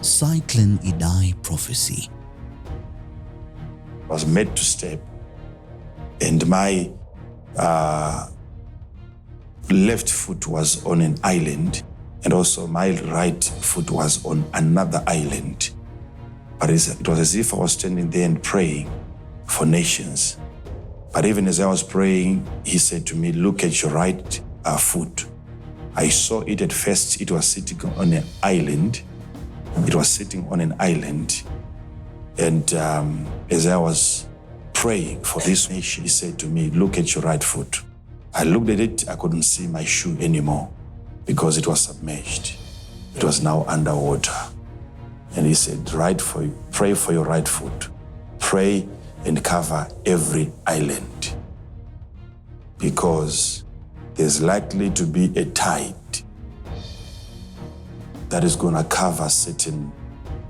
Cyclone Idai prophecy. I was made to step, and my left foot was on an island, and also my right foot was on another island. But it was as if I was standing there and praying for nations. But even as I was praying, he said to me, look at your right foot. I saw it at first. It was sitting on an island. It was sitting on an island. And as I was praying for this nation, he said to me, look at your right foot. I looked at it. I couldn't see my shoe anymore because it was submerged. It was now underwater. And he said, pray for your right foot. Pray and cover every island, because there's likely to be a tide that is going to cover certain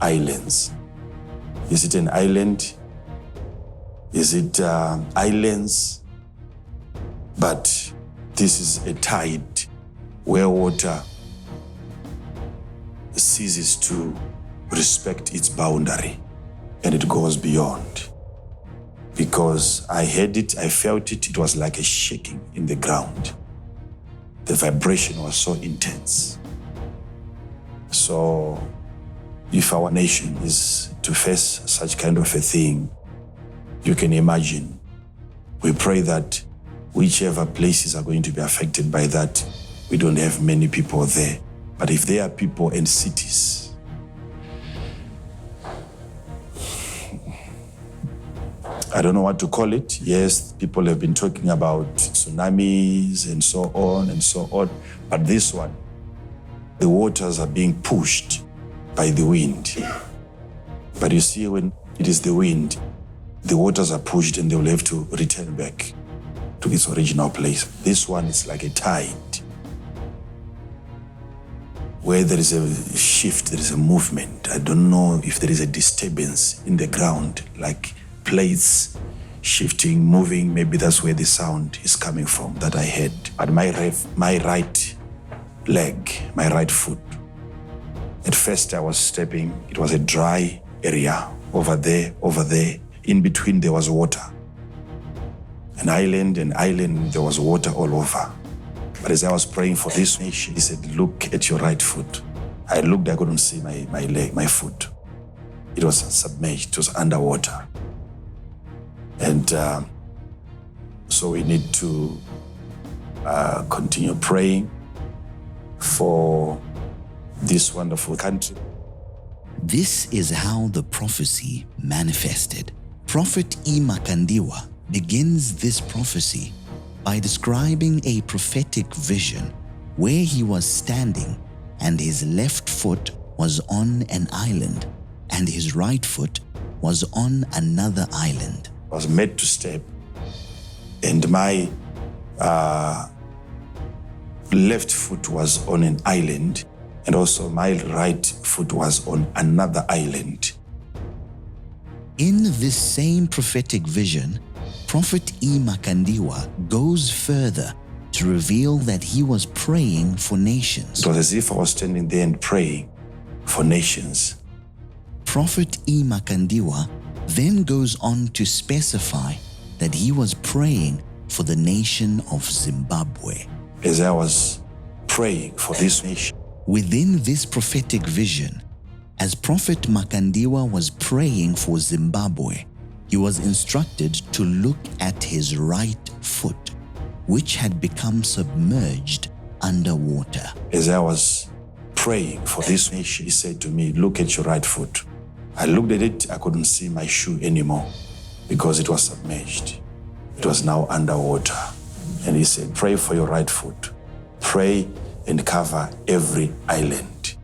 islands. Is it an island? Is it islands? But this is a tide where water ceases to respect its boundary and it goes beyond. Because I heard it, I felt it, it was like a shaking in the ground. The vibration was so intense. So if our nation is to face such kind of a thing, you can imagine. We pray that whichever places are going to be affected by that, we don't have many people there. But if there are people in cities, I don't know what to call it. Yes, people have been talking about tsunamis and so on and so on. But this one, the waters are being pushed by the wind. But you see, when it is the wind, the waters are pushed and they will have to return back to its original place. This one is like a tide, where there is a shift, there is a movement. I don't know if there is a disturbance in the ground, like plates shifting, moving. Maybe that's where the sound is coming from that I heard. At my right leg, my right foot, at first I was stepping, it was a dry area over there. In between there was water. An island, there was water all over. But as I was praying for this nation, he said, look at your right foot. I looked, I couldn't see my leg, my foot. It was submerged, it was underwater. And so we need to continue praying for this wonderful country. This is how the prophecy manifested. Prophet Makandiwa begins this prophecy by describing a prophetic vision where he was standing and his left foot was on an island and his right foot was on another island. I was made to step, and my left foot was on an island, and also my right foot was on another island. In this same prophetic vision, Prophet Makandiwa goes further to reveal that he was praying for nations. It was as if I was standing there and praying for nations. Prophet Makandiwa then goes on to specify that he was praying for the nation of Zimbabwe. As I was praying for this nation, within this prophetic vision, as Prophet Makandiwa was praying for Zimbabwe, he was instructed to look at his right foot, which had become submerged underwater. As I was praying for this nation, he said to me, look at your right foot. I looked at it, I couldn't see my shoe anymore because it was submerged. It was now underwater. And he said, pray for your right foot. Pray and cover every island.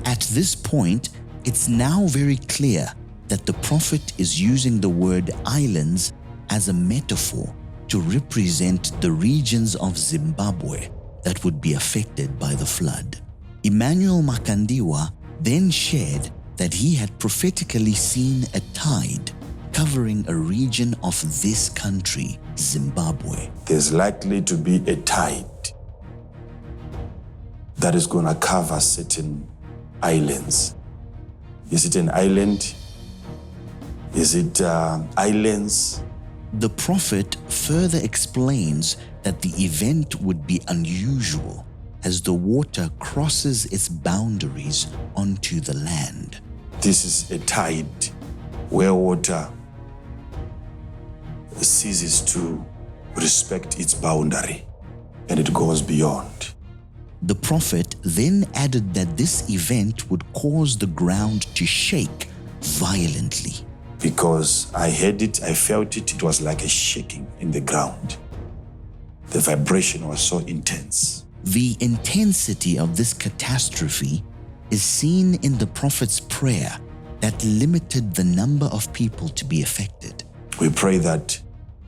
At this point, it's now very clear that the prophet is using the word islands as a metaphor to represent the regions of Zimbabwe that would be affected by the flood. Emmanuel Makandiwa then shared that he had prophetically seen a tide covering a region of this country, Zimbabwe. There's likely to be a tide that is going to cover certain islands. Is it an island? Is it islands? The prophet further explains that the event would be unusual as the water crosses its boundaries onto the land. This is a tide where water ceases to respect its boundary and it goes beyond. The prophet then added that this event would cause the ground to shake violently. Because I heard it, I felt it, it was like a shaking in the ground. The vibration was so intense. The intensity of this catastrophe is seen in the prophet's prayer that limited the number of people to be affected. We pray that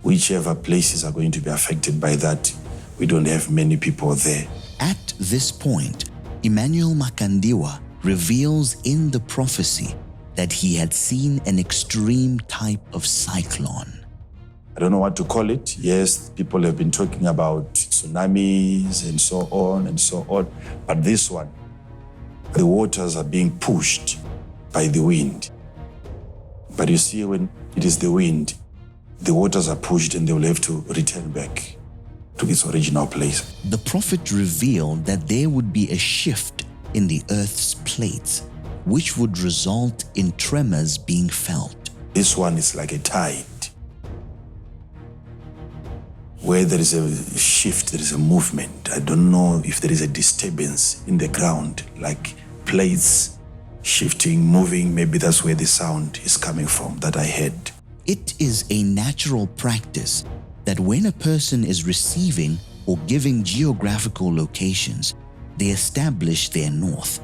whichever places are going to be affected by that, we don't have many people there. At this point, Emmanuel Makandiwa reveals in the prophecy that he had seen an extreme type of cyclone. I don't know what to call it. Yes, people have been talking about tsunamis and so on, but this one, the waters are being pushed by the wind. But you see, when it is the wind, the waters are pushed and they will have to return back to its original place. The prophet revealed that there would be a shift in the earth's plates, which would result in tremors being felt. This one is like a tide, where there is a shift, there is a movement. I don't know if there is a disturbance in the ground, like plates shifting, moving. Maybe that's where the sound is coming from that I heard. It is a natural practice that when a person is receiving or giving geographical locations, they establish their north.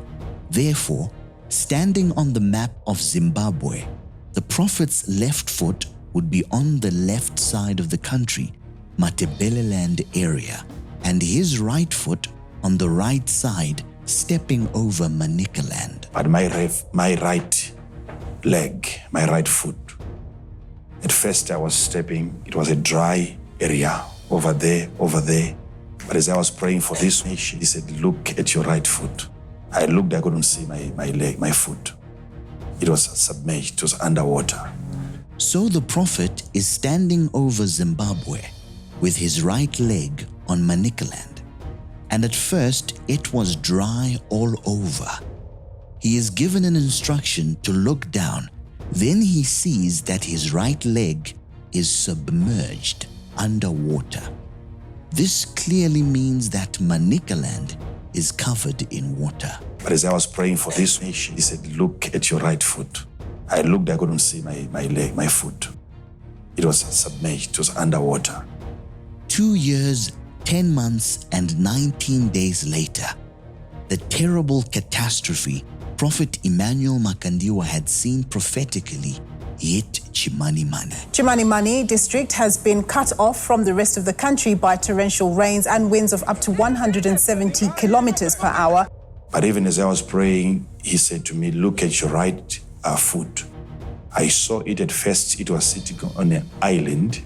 Therefore, standing on the map of Zimbabwe, the prophet's left foot would be on the left side of the country, Matabeleland area, and his right foot on the right side, stepping over Manicaland. But my right leg, my right foot, at first I was stepping, it was a dry area, over there. But as I was praying for this nation, he said, look at your right foot. I looked, I couldn't see my leg, my foot. It was submerged, it was underwater. So the prophet is standing over Zimbabwe with his right leg on Manicaland. And at first, it was dry all over. He is given an instruction to look down. Then he sees that his right leg is submerged underwater. This clearly means that Manicaland is covered in water. But as I was praying for this nation, he said, look at your right foot. I looked, I couldn't see my leg, my foot. It was submerged, it was underwater. 2 years, 10 months, and 19 days later, the terrible catastrophe Prophet Emmanuel Makandiwa had seen prophetically hit Chimanimani. Chimanimani district has been cut off from the rest of the country by torrential rains and winds of up to 170 kilometers per hour. But even as I was praying, he said to me, look at your right foot. I saw it at first, it was sitting on an island.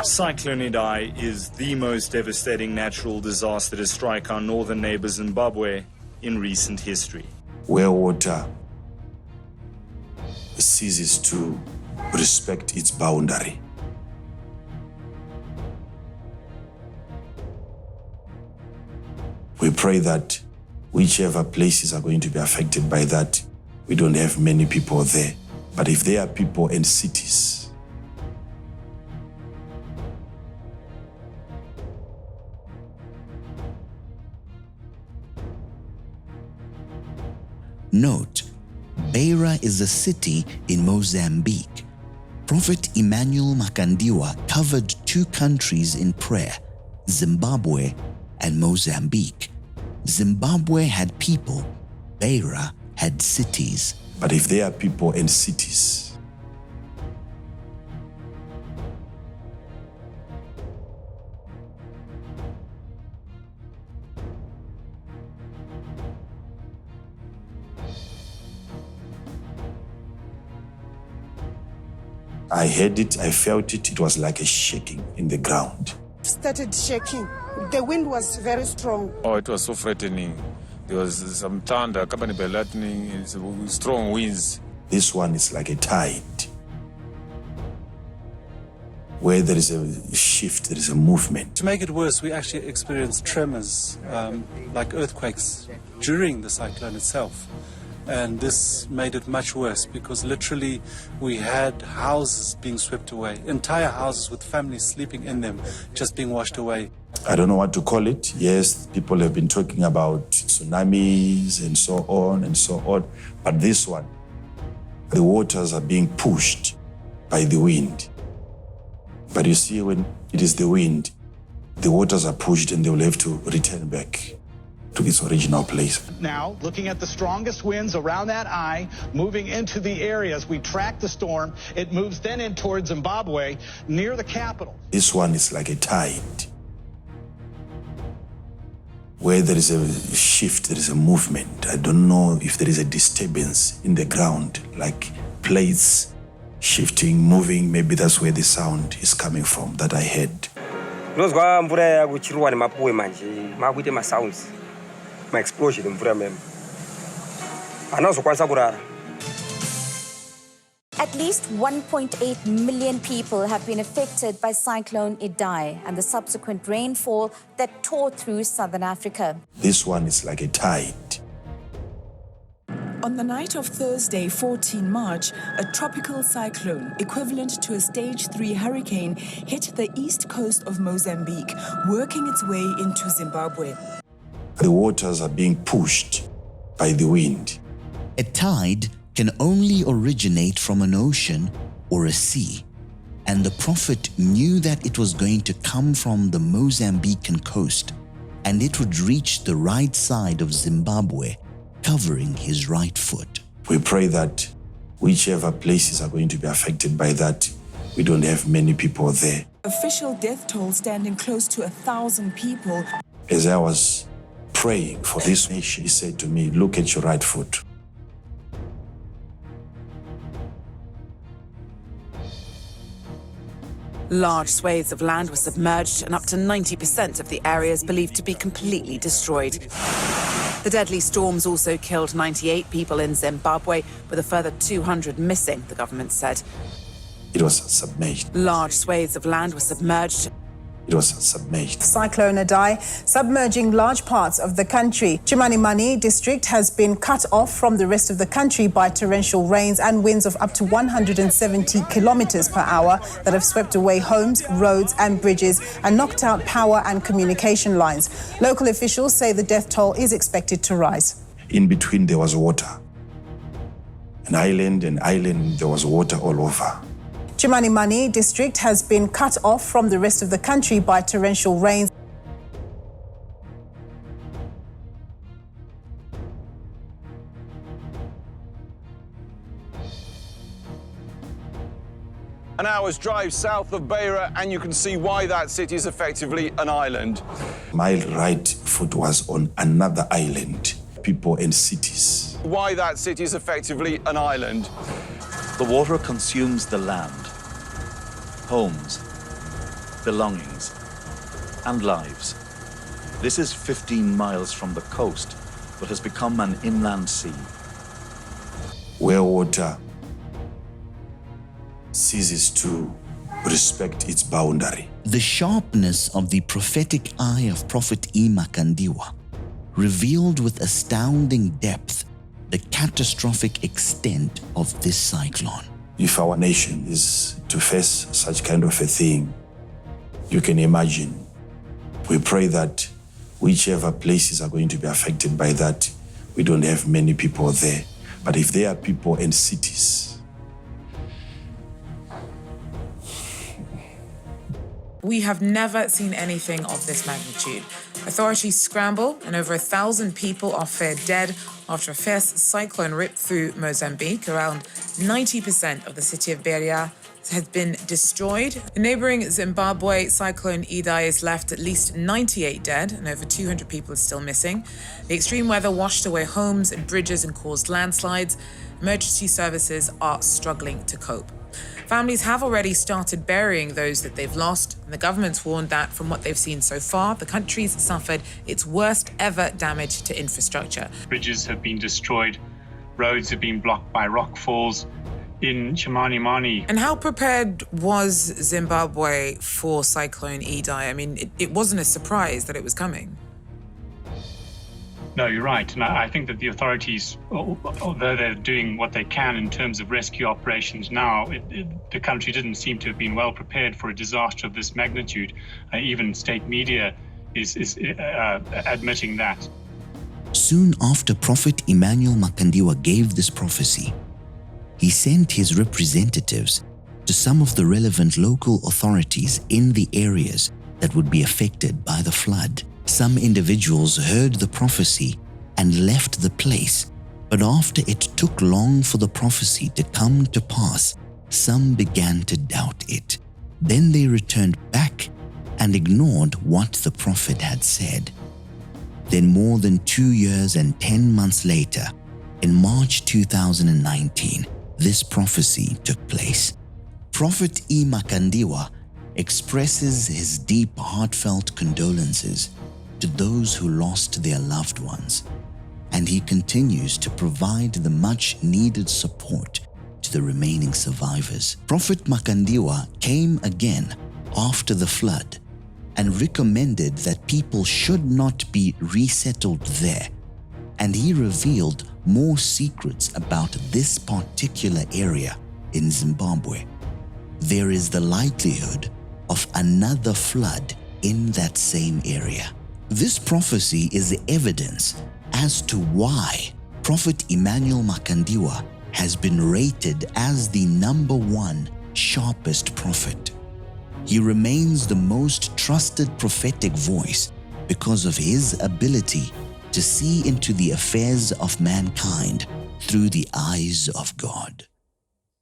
Cyclone Idai is the most devastating natural disaster to strike our northern neighbor Zimbabwe in recent history. Where water ceases to respect its boundary. We pray that whichever places are going to be affected by that, we don't have many people there. But if there are people and cities, Note, Beira is a city in Mozambique. Prophet Emmanuel Makandiwa covered 2 countries in prayer, Zimbabwe and Mozambique. Zimbabwe had people, Beira had cities. But if there are people and cities, I heard it, I felt it, it was like a shaking in the ground. Started shaking. The wind was very strong. Oh, it was so frightening. There was some thunder, accompanied by lightning, strong winds. This one is like a tide. Where there is a shift, there is a movement. To make it worse, we actually experienced tremors, like earthquakes, during the cyclone itself. And this made it much worse because literally we had houses being swept away, entire houses with families sleeping in them, just being washed away. I don't know what to call it. Yes, people have been talking about tsunamis and so on and so on. But this one, the waters are being pushed by the wind. But you see, when it is the wind, the waters are pushed and they will have to return back to its original place. Now, looking at the strongest winds around that eye, moving into the area as we track the storm, it moves then in towards Zimbabwe, near the capital. This one is like a tide. Where there is a shift, there is a movement. I don't know if there is a disturbance in the ground, like plates shifting, moving. Maybe that's where the sound is coming from that I heard. Explosion At least 1.8 million people have been affected by Cyclone Idai and the subsequent rainfall that tore through southern Africa. This one is like a tide. On the night of Thursday, 14 March, a tropical cyclone equivalent to a stage 3 hurricane hit the east coast of Mozambique, working its way into Zimbabwe. The waters are being pushed by the wind. A tide can only originate from an ocean or a sea, and the prophet knew that it was going to come from the Mozambican coast, and it would reach the right side of Zimbabwe, covering his right foot. We pray that whichever places are going to be affected by that, we don't have many people there. Official death toll standing close to 1,000 people. As I was praying for this nation, he said to me, look at your right foot. Large swathes of land were submerged and up to 90% of the area is believed to be completely destroyed. The deadly storms also killed 98 people in Zimbabwe, with a further 200 missing, the government said. It was submerged. Large swathes of land were submerged. It was submerged. Cyclone Idai submerging large parts of the country. Chimanimani district has been cut off from the rest of the country by torrential rains and winds of up to 170 kilometers per hour that have swept away homes, roads and bridges and knocked out power and communication lines. Local officials say the death toll is expected to rise. In between there was water. An island, there was water all over. Chimanimani district has been cut off from the rest of the country by torrential rains. An hour's drive south of Beira, and you can see why that city is effectively an island. My right foot was on another island, people and cities. Why that city is effectively an island. The water consumes the land, homes, belongings, and lives. This is 15 miles from the coast, but has become an inland sea. Where water ceases to respect its boundary. The sharpness of the prophetic eye of Prophet Makandiwa revealed with astounding depth the catastrophic extent of this cyclone. If our nation is to face such kind of a thing, you can imagine. We pray that whichever places are going to be affected by that, we don't have many people there. But if there are people and cities, we have never seen anything of this magnitude. Authorities scramble and over 1,000 people are feared dead after a fierce cyclone ripped through Mozambique. Around 90% of the city of Beira has been destroyed. In neighboring Zimbabwe, Cyclone Idai has left at least 98 dead and over 200 people are still missing. The extreme weather washed away homes and bridges and caused landslides. Emergency services are struggling to cope. Families have already started burying those that they've lost, and the government's warned that from what they've seen so far, the country's suffered its worst ever damage to infrastructure. Bridges have been destroyed, roads have been blocked by rock falls in Chimanimani. And how prepared was Zimbabwe for Cyclone Idai? I mean, it wasn't a surprise that it was coming. No, you're right. And I think that the authorities, although they're doing what they can in terms of rescue operations now, the country didn't seem to have been well prepared for a disaster of this magnitude. Even state media is admitting that. Soon after Prophet Emmanuel Makandiwa gave this prophecy, he sent his representatives to some of the relevant local authorities in the areas that would be affected by the flood. Some individuals heard the prophecy and left the place, but after it took long for the prophecy to come to pass, some began to doubt it. Then they returned back and ignored what the prophet had said. Then more than 2 years and 10 months later, in March 2019, this prophecy took place. Prophet Makandiwa expresses his deep, heartfelt condolences to those who lost their loved ones, and he continues to provide the much-needed support to the remaining survivors. Prophet Makandiwa came again after the flood and recommended that people should not be resettled there, and he revealed more secrets about this particular area in Zimbabwe. There is the likelihood of another flood in that same area. This prophecy is evidence as to why Prophet Emmanuel Makandiwa has been rated as the #1 sharpest prophet. He remains the most trusted prophetic voice because of his ability to see into the affairs of mankind through the eyes of God.